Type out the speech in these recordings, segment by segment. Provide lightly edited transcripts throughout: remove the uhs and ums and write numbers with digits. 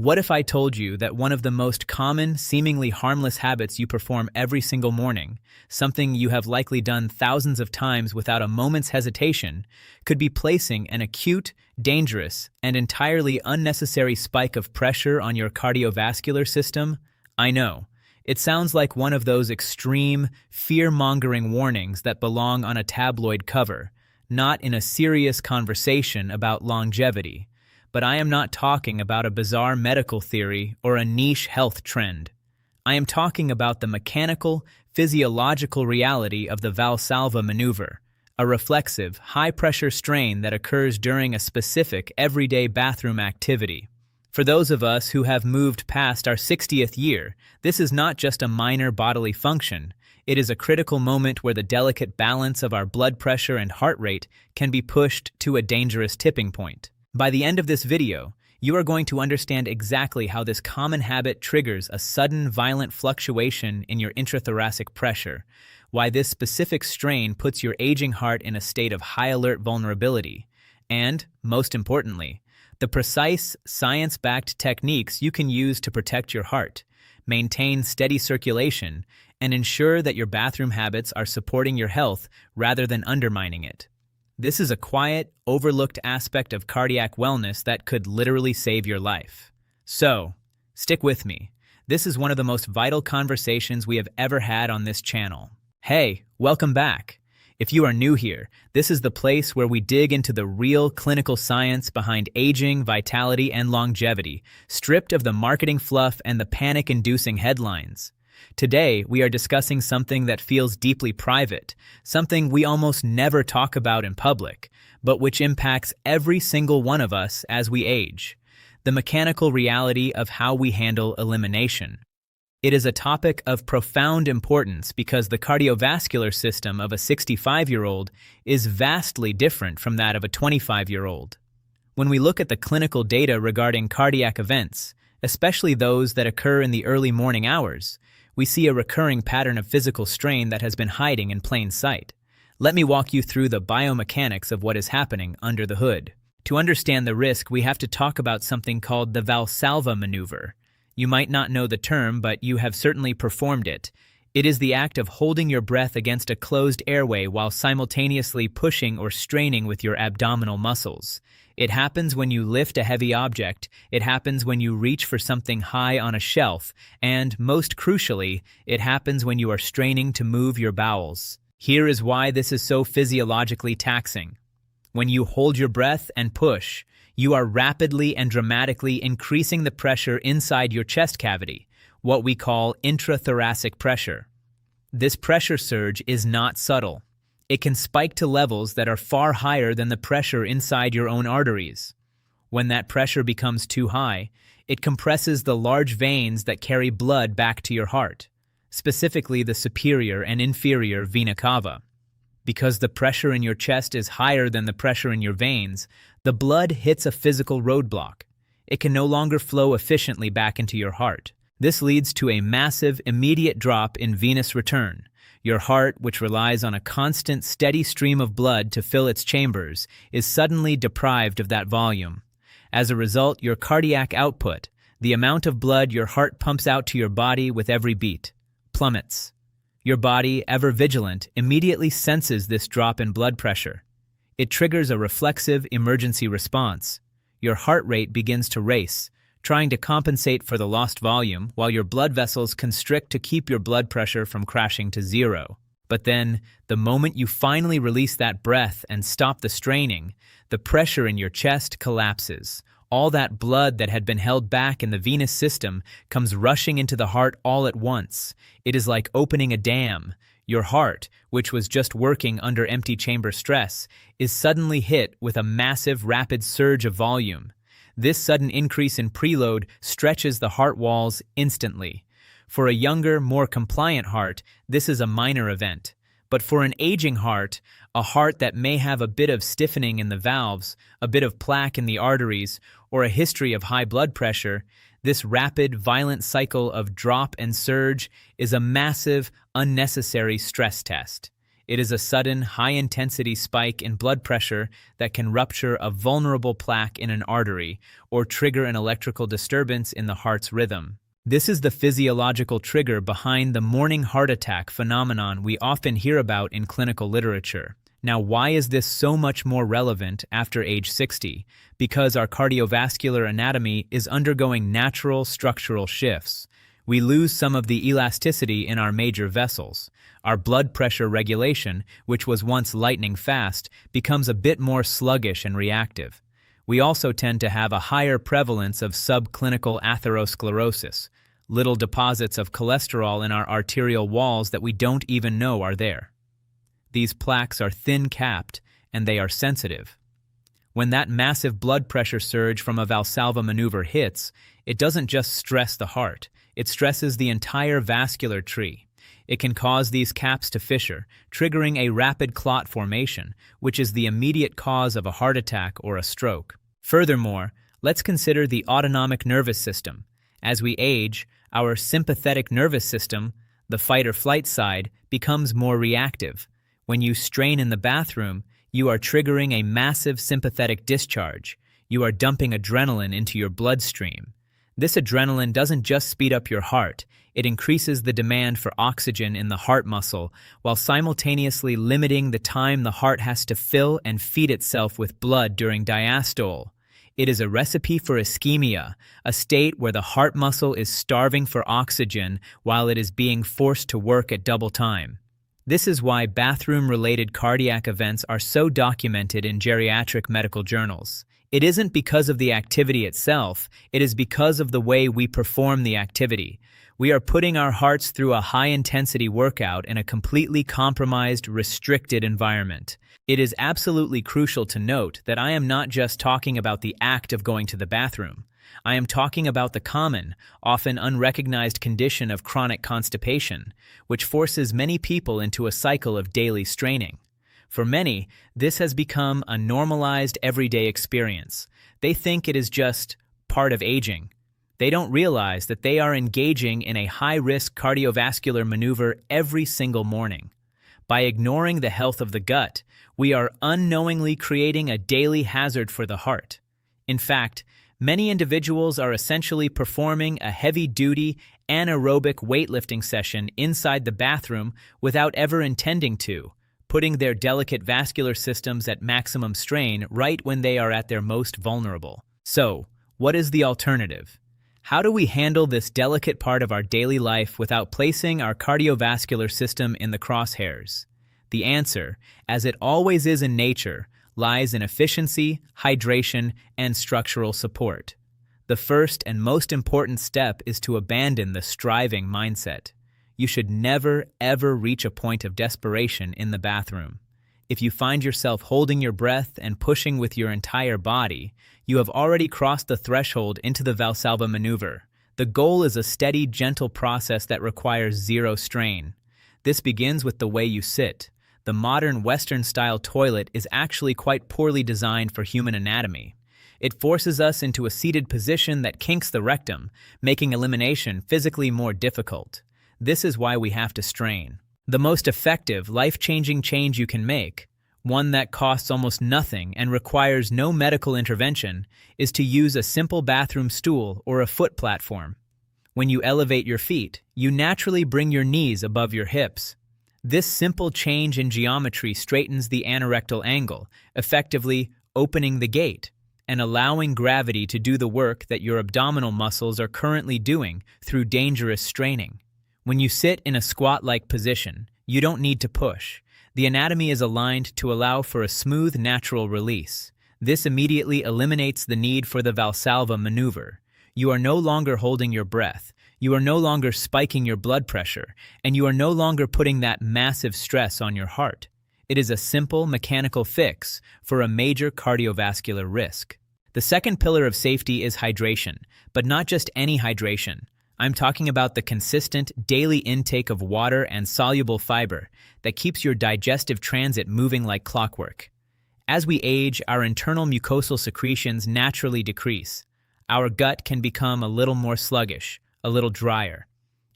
What if I told you that one of the most common, seemingly harmless habits you perform every single morning, something you have likely done thousands of times without a moment's hesitation, could be placing an acute, dangerous, and entirely unnecessary spike of pressure on your cardiovascular system? I know. It sounds like one of those extreme, fear-mongering warnings that belong on a tabloid cover, not in a serious conversation about longevity. But I am not talking about a bizarre medical theory or a niche health trend. I am talking about the mechanical, physiological reality of the Valsalva maneuver, a reflexive, high-pressure strain that occurs during a specific, everyday bathroom activity. For those of us who have moved past our 60th year, this is not just a minor bodily function. It is a critical moment where the delicate balance of our blood pressure and heart rate can be pushed to a dangerous tipping point. By the end of this video, you are going to understand exactly how this common habit triggers a sudden, violent fluctuation in your intrathoracic pressure, why this specific strain puts your aging heart in a state of high-alert vulnerability, and, most importantly, the precise, science-backed techniques you can use to protect your heart, maintain steady circulation, and ensure that your bathroom habits are supporting your health rather than undermining it. This is a quiet, overlooked aspect of cardiac wellness that could literally save your life. So, stick with me. This is one of the most vital conversations we have ever had on this channel. Hey, welcome back. If you are new here, this is the place where we dig into the real clinical science behind aging, vitality, and longevity, stripped of the marketing fluff and the panic-inducing headlines. Today, we are discussing something that feels deeply private, something we almost never talk about in public, but which impacts every single one of us as we age: the mechanical reality of how we handle elimination. It is a topic of profound importance because the cardiovascular system of a 65-year-old is vastly different from that of a 25-year-old. When we look at the clinical data regarding cardiac events, especially those that occur in the early morning hours, we see a recurring pattern of physical strain that has been hiding in plain sight. Let me walk you through the biomechanics of what is happening under the hood. To understand the risk, we have to talk about something called the Valsalva maneuver. You might not know the term, but you have certainly performed it. It is the act of holding your breath against a closed airway while simultaneously pushing or straining with your abdominal muscles. It happens when you lift a heavy object, it happens when you reach for something high on a shelf, and, most crucially, it happens when you are straining to move your bowels. Here is why this is so physiologically taxing. When you hold your breath and push, you are rapidly and dramatically increasing the pressure inside your chest cavity, what we call intrathoracic pressure. This pressure surge is not subtle. It can spike to levels that are far higher than the pressure inside your own arteries. When that pressure becomes too high, it compresses the large veins that carry blood back to your heart, specifically the superior and inferior vena cava. Because the pressure in your chest is higher than the pressure in your veins, the blood hits a physical roadblock. It can no longer flow efficiently back into your heart. This leads to a massive, immediate drop in venous return. Your heart, which relies on a constant, steady stream of blood to fill its chambers, is suddenly deprived of that volume. As a result, your cardiac output, the amount of blood your heart pumps out to your body with every beat, plummets. Your body, ever vigilant, immediately senses this drop in blood pressure. It triggers a reflexive emergency response. Your heart rate begins to race, trying to compensate for the lost volume while your blood vessels constrict to keep your blood pressure from crashing to zero. But then, the moment you finally release that breath and stop the straining, the pressure in your chest collapses. All that blood that had been held back in the venous system comes rushing into the heart all at once. It is like opening a dam. Your heart, which was just working under empty chamber stress, is suddenly hit with a massive, rapid surge of volume. This sudden increase in preload stretches the heart walls instantly. For a younger, more compliant heart, this is a minor event. But for an aging heart, a heart that may have a bit of stiffening in the valves, a bit of plaque in the arteries, or a history of high blood pressure, this rapid, violent cycle of drop and surge is a massive, unnecessary stress test. It is a sudden, high-intensity spike in blood pressure that can rupture a vulnerable plaque in an artery or trigger an electrical disturbance in the heart's rhythm. This is the physiological trigger behind the morning heart attack phenomenon we often hear about in clinical literature. Now, why is this so much more relevant after age 60? Because our cardiovascular anatomy is undergoing natural structural shifts. We lose some of the elasticity in our major vessels. Our blood pressure regulation, which was once lightning fast, becomes a bit more sluggish and reactive. We also tend to have a higher prevalence of subclinical atherosclerosis, little deposits of cholesterol in our arterial walls that we don't even know are there. These plaques are thin-capped, and they are sensitive. When that massive blood pressure surge from a Valsalva maneuver hits, it doesn't just stress the heart, it stresses the entire vascular tree. It can cause these caps to fissure, triggering a rapid clot formation, which is the immediate cause of a heart attack or a stroke. Furthermore, let's consider the autonomic nervous system. As we age, our sympathetic nervous system, the fight-or-flight side, becomes more reactive. When you strain in the bathroom, you are triggering a massive sympathetic discharge. You are dumping adrenaline into your bloodstream. This adrenaline doesn't just speed up your heart, it increases the demand for oxygen in the heart muscle while simultaneously limiting the time the heart has to fill and feed itself with blood during diastole. It is a recipe for ischemia, a state where the heart muscle is starving for oxygen while it is being forced to work at double time. This is why bathroom-related cardiac events are so documented in geriatric medical journals. It isn't because of the activity itself, it is because of the way we perform the activity. We are putting our hearts through a high-intensity workout in a completely compromised, restricted environment. It is absolutely crucial to note that I am not just talking about the act of going to the bathroom. I am talking about the common, often unrecognized condition of chronic constipation, which forces many people into a cycle of daily straining. For many, this has become a normalized everyday experience. They think it is just part of aging. They don't realize that they are engaging in a high-risk cardiovascular maneuver every single morning. By ignoring the health of the gut, we are unknowingly creating a daily hazard for the heart. In fact, many individuals are essentially performing a heavy-duty, anaerobic weightlifting session inside the bathroom without ever intending to, putting their delicate vascular systems at maximum strain right when they are at their most vulnerable. So, what is the alternative? How do we handle this delicate part of our daily life without placing our cardiovascular system in the crosshairs? The answer, as it always is in nature, lies in efficiency, hydration, and structural support. The first and most important step is to abandon the striving mindset. You should never, ever reach a point of desperation in the bathroom. If you find yourself holding your breath and pushing with your entire body, you have already crossed the threshold into the Valsalva maneuver. The goal is a steady, gentle process that requires zero strain. This begins with the way you sit. The modern Western-style toilet is actually quite poorly designed for human anatomy. It forces us into a seated position that kinks the rectum, making elimination physically more difficult. This is why we have to strain. The most effective, life-changing change you can make, one that costs almost nothing and requires no medical intervention, is to use a simple bathroom stool or a foot platform. When you elevate your feet, you naturally bring your knees above your hips. This simple change in geometry straightens the anorectal angle, effectively opening the gate and allowing gravity to do the work that your abdominal muscles are currently doing through dangerous straining. When you sit in a squat-like position, you don't need to push. The anatomy is aligned to allow for a smooth, natural release. This immediately eliminates the need for the Valsalva maneuver. You are no longer holding your breath, you are no longer spiking your blood pressure, and you are no longer putting that massive stress on your heart. It is a simple, mechanical fix for a major cardiovascular risk. The second pillar of safety is hydration, but not just any hydration. I'm talking about the consistent, daily intake of water and soluble fiber that keeps your digestive transit moving like clockwork. As we age, our internal mucosal secretions naturally decrease. Our gut can become a little more sluggish, a little drier.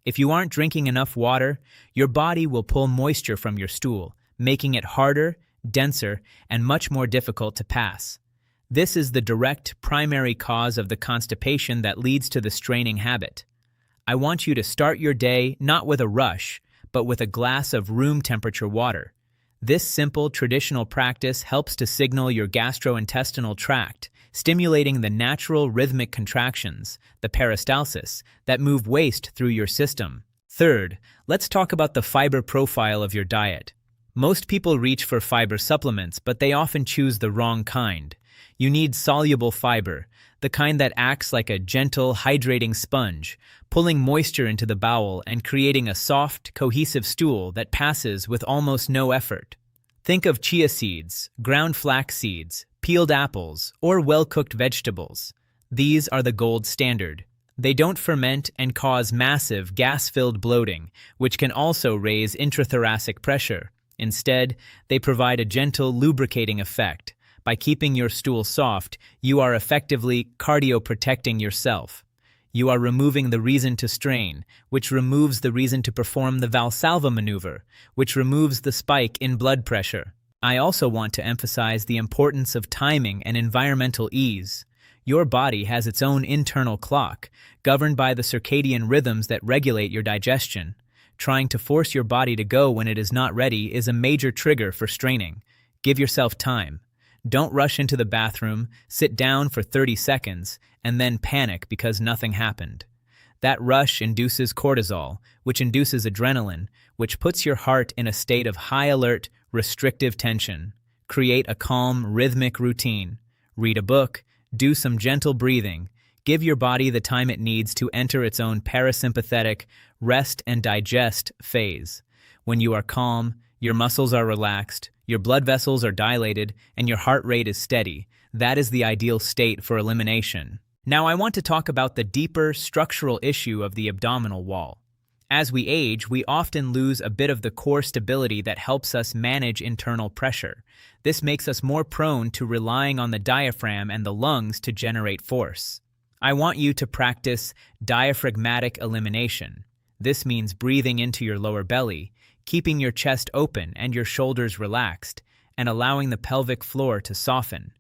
If you aren't drinking enough water, your body will pull moisture from your stool, making it harder, denser, and much more difficult to pass. This is the direct primary cause of the constipation that leads to the straining habit. I want you to start your day not with a rush, but with a glass of room temperature water. This simple traditional practice helps to signal your gastrointestinal tract, stimulating the natural rhythmic contractions, the peristalsis, that move waste through your system. Third, let's talk about the fiber profile of your diet. Most people reach for fiber supplements, but they often choose the wrong kind. You need soluble fiber, the kind that acts like a gentle, hydrating sponge, pulling moisture into the bowel and creating a soft, cohesive stool that passes with almost no effort. Think of chia seeds, ground flax seeds, peeled apples, or well-cooked vegetables. These are the gold standard. They don't ferment and cause massive, gas-filled bloating, which can also raise intrathoracic pressure. Instead, they provide a gentle, lubricating effect. By keeping your stool soft, you are effectively cardioprotecting yourself. You are removing the reason to strain, which removes the reason to perform the Valsalva maneuver, which removes the spike in blood pressure. I also want to emphasize the importance of timing and environmental ease. Your body has its own internal clock, governed by the circadian rhythms that regulate your digestion. Trying to force your body to go when it is not ready is a major trigger for straining. Give yourself time. Don't rush into the bathroom, sit down for 30 seconds, and then panic because nothing happened. That rush induces cortisol, which induces adrenaline, which puts your heart in a state of high alert, restrictive tension. Create a calm, rhythmic routine. Read a book, do some gentle breathing. Give your body the time it needs to enter its own parasympathetic, rest and digest phase. When you are calm, your muscles are relaxed, your blood vessels are dilated, and your heart rate is steady. That is the ideal state for elimination. Now I want to talk about the deeper structural issue of the abdominal wall. As we age, we often lose a bit of the core stability that helps us manage internal pressure. This makes us more prone to relying on the diaphragm and the lungs to generate force. I want you to practice diaphragmatic elimination. This means breathing into your lower belly, keeping your chest open and your shoulders relaxed, and allowing the pelvic floor to soften.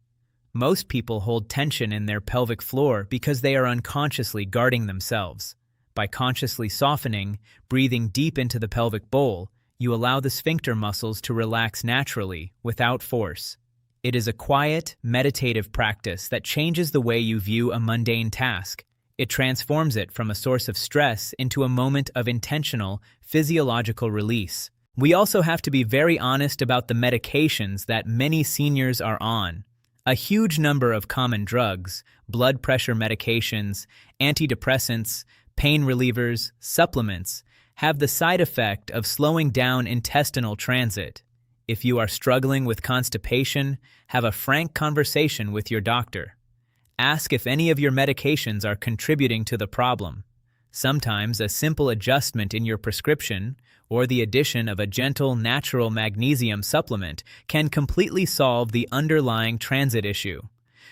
Most people hold tension in their pelvic floor because they are unconsciously guarding themselves. By consciously softening, breathing deep into the pelvic bowl, you allow the sphincter muscles to relax naturally, without force. It is a quiet, meditative practice that changes the way you view a mundane task. It transforms it from a source of stress into a moment of intentional, physiological release. We also have to be very honest about the medications that many seniors are on. A huge number of common drugs, blood pressure medications, antidepressants, pain relievers, supplements, have the side effect of slowing down intestinal transit. If you are struggling with constipation, have a frank conversation with your doctor. Ask if any of your medications are contributing to the problem. Sometimes a simple adjustment in your prescription or the addition of a gentle natural magnesium supplement can completely solve the underlying transit issue.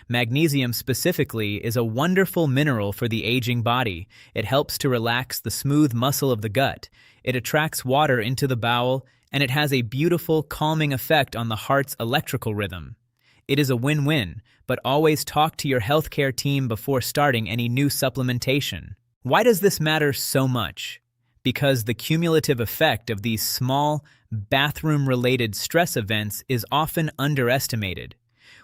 Magnesium specifically is a wonderful mineral for the aging body. It helps to relax the smooth muscle of the gut. It attracts water into the bowel, and it has a beautiful, calming effect on the heart's electrical rhythm. It is a win-win, but always talk to your healthcare team before starting any new supplementation. Why does this matter so much? Because the cumulative effect of these small, bathroom-related stress events is often underestimated.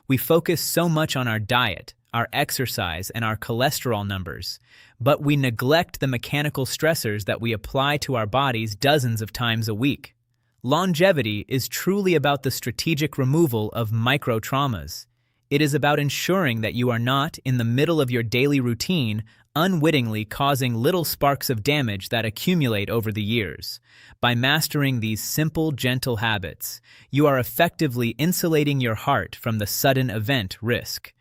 We focus so much on our diet, our exercise, and our cholesterol numbers, but we neglect the mechanical stressors that we apply to our bodies dozens of times a week. Longevity is truly about the strategic removal of micro-traumas. It is about ensuring that you are not, in the middle of your daily routine, unwittingly causing little sparks of damage that accumulate over the years. By mastering these simple, gentle habits, you are effectively insulating your heart from the sudden event risk.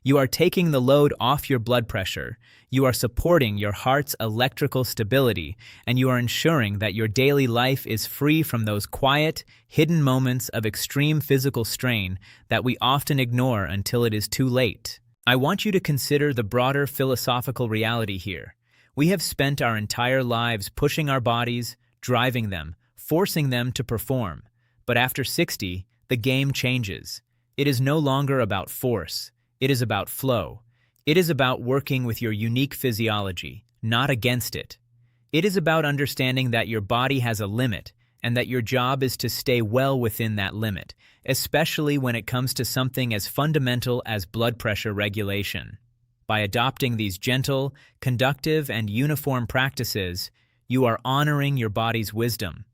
You are taking the load off your blood pressure, you are supporting your heart's electrical stability, and you are ensuring that your daily life is free from those quiet, hidden moments of extreme physical strain that we often ignore until it is too late. I want you to consider the broader philosophical reality here. We have spent our entire lives pushing our bodies, driving them, forcing them to perform. But after 60, the game changes. It is no longer about force. It is about flow. It is about working with your unique physiology, not against it. It is about understanding that your body has a limit and that your job is to stay well within that limit, especially when it comes to something as fundamental as blood pressure regulation. By adopting these gentle, conductive, and uniform practices, you are honoring your body's wisdom.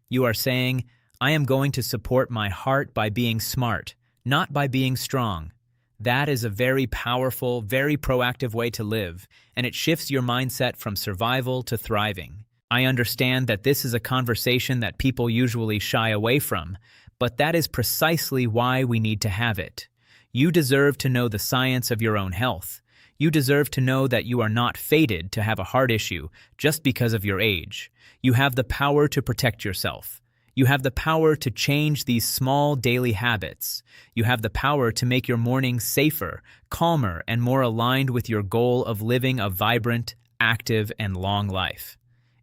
You are saying, I am going to support my heart by being smart, not by being strong. That is a very powerful, very proactive way to live, and it shifts your mindset from survival to thriving. I understand that this is a conversation that people usually shy away from, but that is precisely why we need to have it. You deserve to know the science of your own health. You deserve to know that you are not fated to have a heart issue just because of your age. You have the power to protect yourself. You have the power to change these small daily habits. You have the power to make your mornings safer, calmer, and more aligned with your goal of living a vibrant, active, and long life.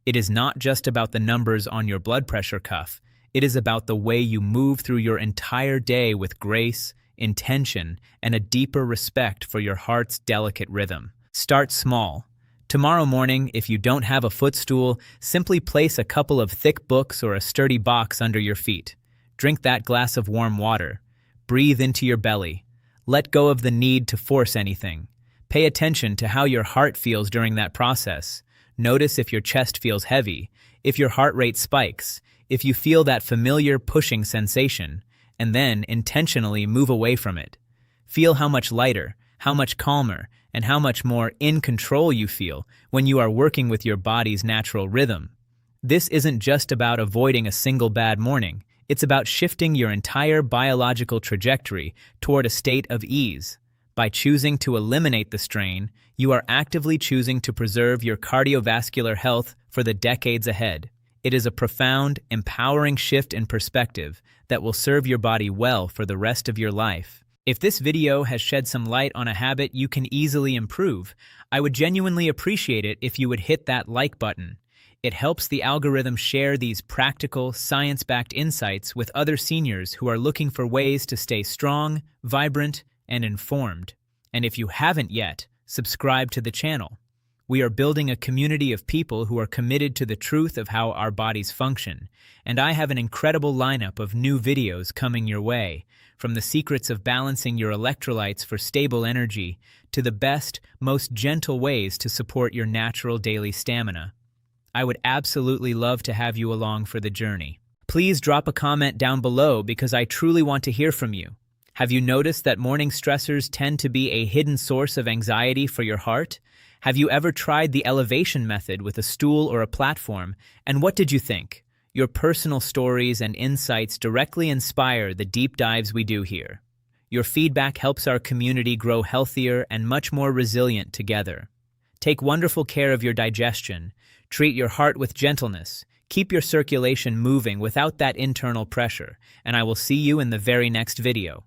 It is not just about the numbers on your blood pressure cuff. It is about the way you move through your entire day with grace, intention, and a deeper respect for your heart's delicate rhythm. Start small. Tomorrow morning, if you don't have a footstool, simply place a couple of thick books or a sturdy box under your feet. Drink that glass of warm water. Breathe into your belly. Let go of the need to force anything. Pay attention to how your heart feels during that process. Notice if your chest feels heavy, if your heart rate spikes, if you feel that familiar pushing sensation, and then intentionally move away from it. Feel how much lighter, how much calmer, and how much more in control you feel when you are working with your body's natural rhythm. This isn't just about avoiding a single bad morning. It's about shifting your entire biological trajectory toward a state of ease. By choosing to eliminate the strain, you are actively choosing to preserve your cardiovascular health for the decades ahead. It is a profound, empowering shift in perspective that will serve your body well for the rest of your life. If this video has shed some light on a habit you can easily improve, I would genuinely appreciate it if you would hit that like button. It helps the algorithm share these practical, science-backed insights with other seniors who are looking for ways to stay strong, vibrant, and informed. And if you haven't yet, subscribe to the channel. We are building a community of people who are committed to the truth of how our bodies function, and I have an incredible lineup of new videos coming your way, from the secrets of balancing your electrolytes for stable energy to the best, most gentle ways to support your natural daily stamina. I would absolutely love to have you along for the journey. Please drop a comment down below because I truly want to hear from you. Have you noticed that morning stressors tend to be a hidden source of anxiety for your heart? Have you ever tried the elevation method with a stool or a platform, and what did you think? Your personal stories and insights directly inspire the deep dives we do here. Your feedback helps our community grow healthier and much more resilient together. Take wonderful care of your digestion. Treat your heart with gentleness. Keep your circulation moving without that internal pressure, and I will see you in the very next video.